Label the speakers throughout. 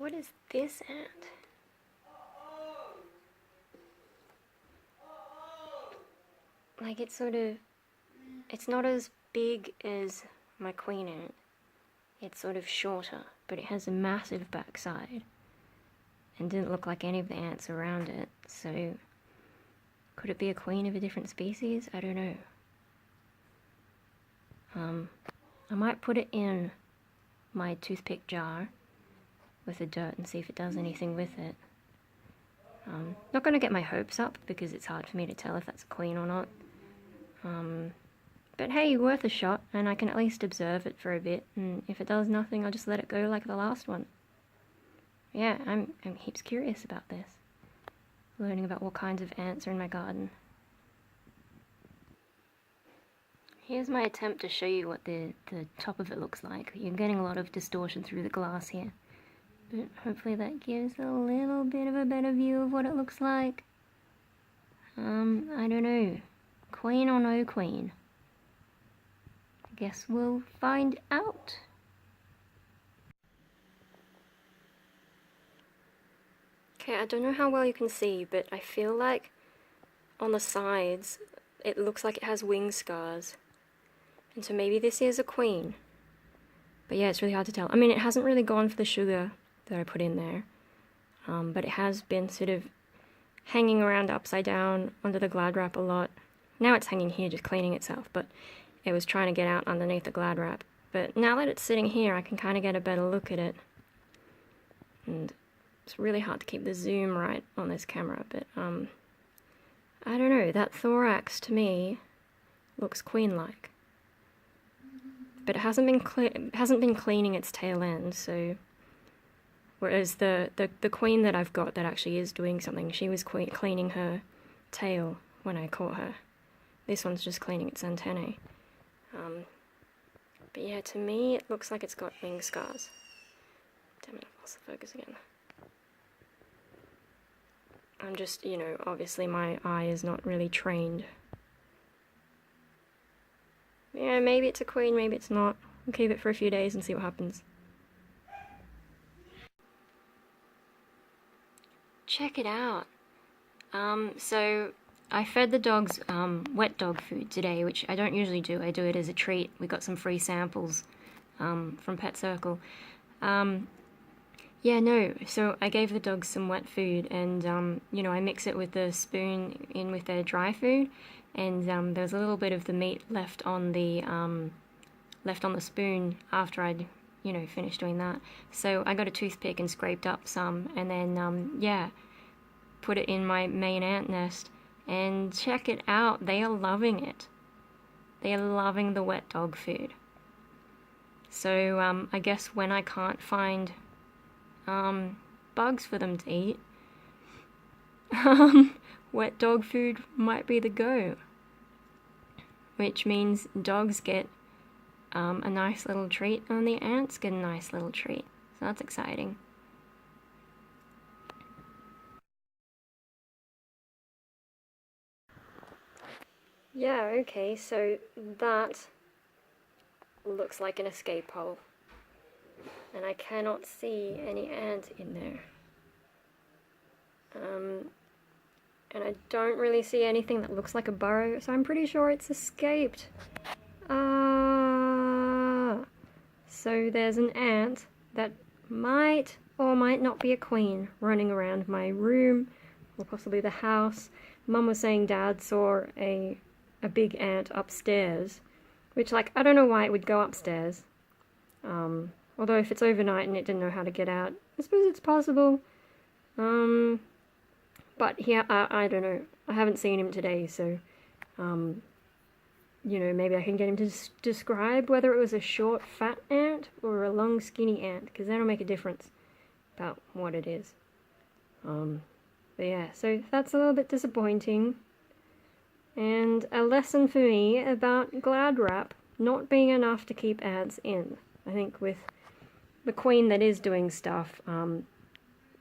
Speaker 1: What is this ant? Like, it's not as big as my queen ant. It's sort of shorter, but it has a massive backside. And didn't look like any of the ants around it, so could it be a queen of a different species? I don't know. I might put it in my toothpick jar with the dirt and see if it does anything with it. Not going to get my hopes up because it's hard for me to tell if that's a queen or not. But hey, worth a shot, and I can at least observe it for a bit, and if it does nothing, I'll just let it go like the last one. Yeah, I'm heaps curious about this. Learning about what kinds of ants are in my garden. Here's my attempt to show you what the top of it looks like. You're getting a lot of distortion through the glass here. But hopefully that gives a little bit of a better view of what it looks like. I don't know. Queen or no queen? I guess we'll find out. Okay, I don't know how well you can see, but I feel like on the sides it looks like it has wing scars. And so maybe this is a queen. But yeah, it's really hard to tell. I mean, it hasn't really gone for the sugar that I put in there. But it has been sort of hanging around upside down under the Glad wrap a lot. Now it's hanging here just cleaning itself, but it was trying to get out underneath the Glad wrap. But now that it's sitting here, I can kind of get a better look at it. And it's really hard to keep the zoom right on this camera, but I don't know, that thorax to me looks queen-like. But it hasn't been cleaning its tail end, so whereas the queen that I've got that actually is doing something, she was cleaning her tail when I caught her. This one's just cleaning its antennae. But yeah, to me it looks like it's got wing scars. Damn it, I've lost the focus again. I'm just, you know, obviously my eye is not really trained. Yeah, maybe it's a queen, maybe it's not. We'll keep it for a few days and see what happens. Check it out. So I fed the dogs wet dog food today, which I don't usually do. I do it as a treat. We got some free samples from Pet Circle. Yeah, no, so I gave the dogs some wet food, and you know, I mix it with the spoon in with their dry food, and there's a little bit of the meat left on the spoon after I'd, you know, finished doing that. So I got a toothpick and scraped up some, and then yeah, put it in my main ant nest, and check it out, they are loving it. They are loving the wet dog food. So I guess when I can't find bugs for them to eat, wet dog food might be the go. Which means dogs get a nice little treat and the ants get a nice little treat. So that's exciting. Yeah, okay, so that looks like an escape hole. And I cannot see any ant in there. And I don't really see anything that looks like a burrow, so I'm pretty sure it's escaped. So there's an ant that might or might not be a queen running around my room, or possibly the house. Mum was saying Dad saw a big ant upstairs, which, like, I don't know why it would go upstairs. Although if it's overnight and it didn't know how to get out, I suppose it's possible. But yeah, I don't know. I haven't seen him today, so, you know, maybe I can get him to describe whether it was a short, fat ant or a long, skinny ant, because that'll make a difference about what it is. But yeah, so that's a little bit disappointing. And a lesson for me about Glad wrap not being enough to keep ants in. I think with the queen that is doing stuff,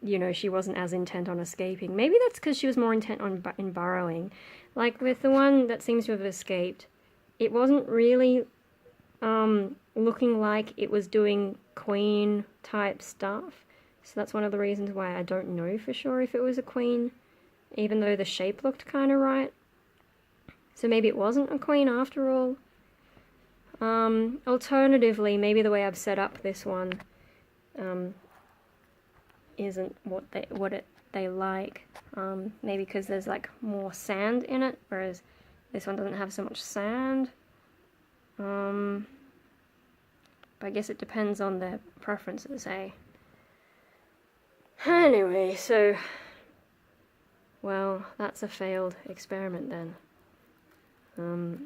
Speaker 1: you know, she wasn't as intent on escaping. Maybe that's because she was more intent on in burrowing. Like with the one that seems to have escaped, it wasn't really looking like it was doing queen type stuff. So that's one of the reasons why I don't know for sure if it was a queen, even though the shape looked kind of right. So maybe it wasn't a queen after all. Alternatively, maybe the way I've set up this one isn't what they like. Maybe because there's like more sand in it, whereas this one doesn't have so much sand. But I guess it depends on their preferences, eh? Anyway, so, well, that's a failed experiment then. I'm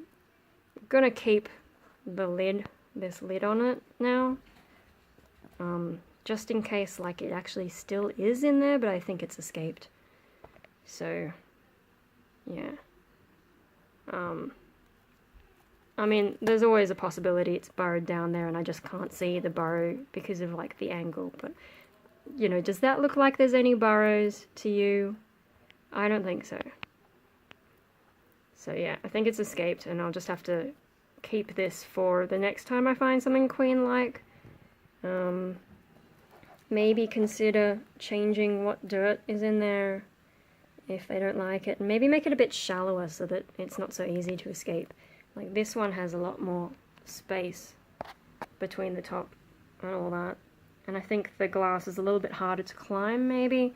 Speaker 1: gonna keep this lid on it now, just in case like it actually still is in there, but I think it's escaped. So, yeah. I mean, there's always a possibility it's burrowed down there and I just can't see the burrow because of like the angle, but you know, does that look like there's any burrows to you? I don't think so. So yeah, I think it's escaped and I'll just have to keep this for the next time I find something queen-like. Maybe consider changing what dirt is in there if they don't like it, and maybe make it a bit shallower so that it's not so easy to escape. Like this one has a lot more space between the top and all that. And I think the glass is a little bit harder to climb, maybe.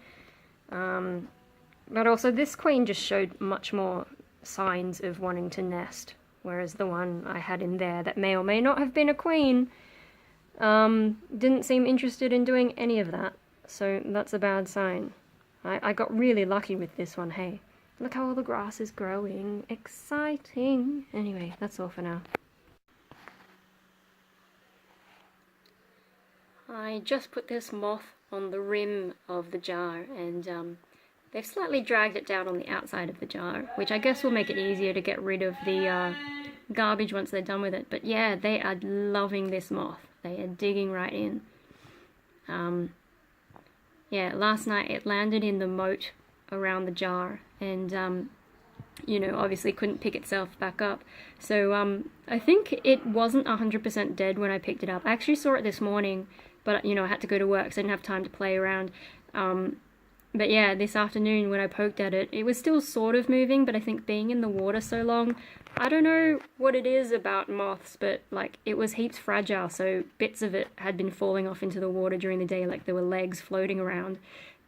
Speaker 1: But also this queen just showed much more signs of wanting to nest, whereas the one I had in there that may or may not have been a queen didn't seem interested in doing any of that. So that's a bad sign. I got really lucky with this one, hey. Look how all the grass is growing. Exciting. Anyway, that's all for now. I just put this moth on the rim of the jar and they've slightly dragged it down on the outside of the jar, which I guess will make it easier to get rid of the garbage once they're done with it. But yeah, they are loving this moth. They are digging right in. Yeah, last night it landed in the moat around the jar and you know, obviously couldn't pick itself back up. So I think it wasn't 100% dead when I picked it up. I actually saw it this morning, but you know, I had to go to work, so I didn't have time to play around. But yeah, this afternoon when I poked at it, it was still sort of moving, but I think being in the water so long, I don't know what it is about moths, but like it was heaps fragile, so bits of it had been falling off into the water during the day, like there were legs floating around,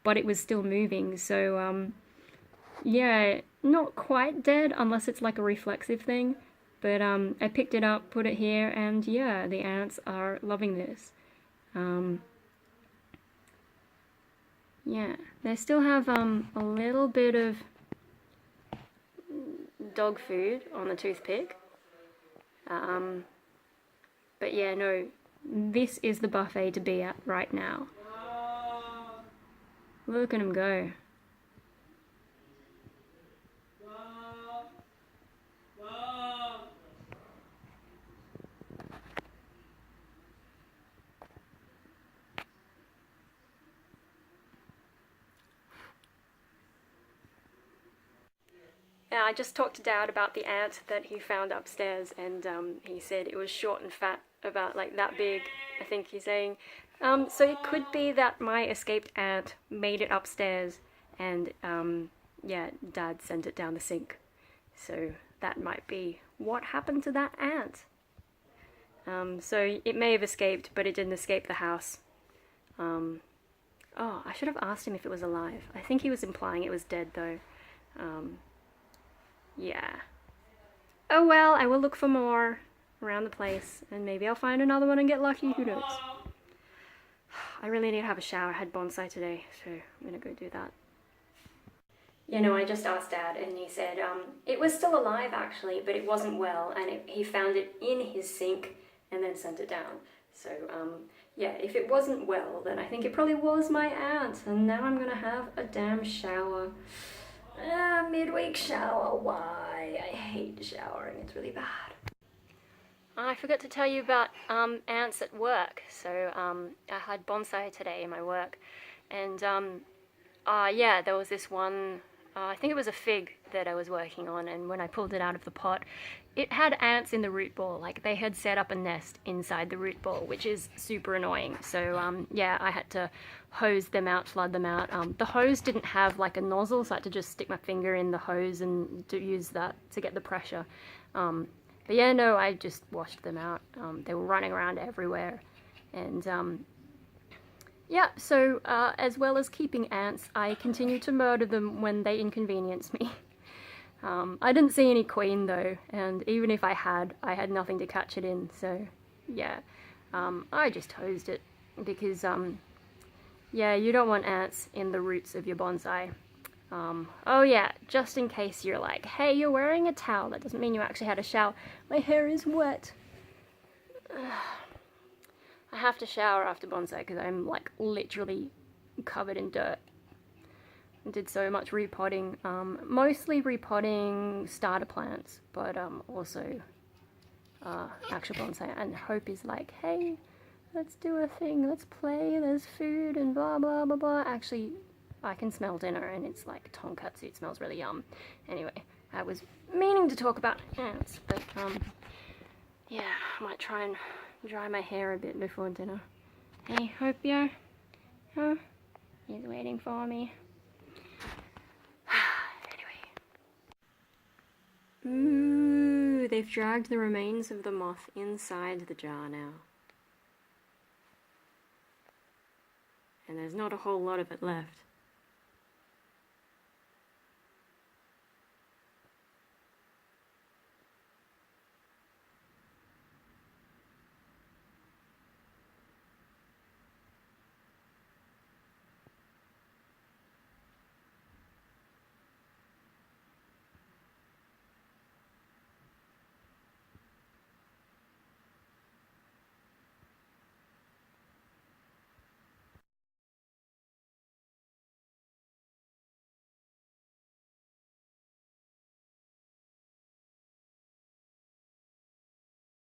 Speaker 1: but it was still moving. So yeah, not quite dead unless it's like a reflexive thing, but I picked it up, put it here, and yeah, the ants are loving this. Yeah, they still have a little bit of dog food on the toothpick. But yeah, no, this is the buffet to be at right now. Look at him go. Yeah, I just talked to Dad about the ant that he found upstairs, and he said it was short and fat, about like that big, I think he's saying. So it could be that my escaped ant made it upstairs, and yeah, Dad sent it down the sink. So that might be what happened to that ant. So it may have escaped, but it didn't escape the house. Oh, I should have asked him if it was alive. I think he was implying it was dead though. Yeah. Oh well, I will look for more around the place, and maybe I'll find another one and get lucky, who knows. I really need to have a shower. I had bonsai today, so I'm gonna go do that. You know, I just asked Dad, and he said it was still alive actually, but it wasn't well, and he found it in his sink and then sent it down. So yeah, if it wasn't well, then I think it probably was my ant, and now I'm gonna have a damn shower. Midweek shower, why? I hate showering, it's really bad. I forgot to tell you about ants at work. So I had bonsai today in my work, and yeah, there was this one, I think it was a fig, that I was working on, and when I pulled it out of the pot, it had ants in the root ball. Like, they had set up a nest inside the root ball, which is super annoying. So yeah, I had to hose them out, flood them out. The hose didn't have like a nozzle, so I had to just stick my finger in the hose and use that to get the pressure. But yeah, no, I just washed them out. They were running around everywhere. And yeah, so as well as keeping ants, I continue to murder them when they inconvenience me. I didn't see any queen though, and even if I had nothing to catch it in, so yeah, I just hosed it because, yeah, you don't want ants in the roots of your bonsai. Oh yeah, just in case you're like, hey, you're wearing a towel, that doesn't mean you actually had a shower. My hair is wet. I have to shower after bonsai because I'm like literally covered in dirt. I did so much repotting, mostly repotting starter plants, but also actual bonsai. And Hope is like, hey, let's do a thing, let's play, there's food and blah blah blah blah. Actually, I can smell dinner and it's like tonkatsu, it smells really yum. Anyway, I was meaning to talk about ants, but yeah, I might try and dry my hair a bit before dinner. Hey, Hopio? Huh? He's waiting for me. Anyway. Ooh, they've dragged the remains of the moth inside the jar now. And there's not a whole lot of it left.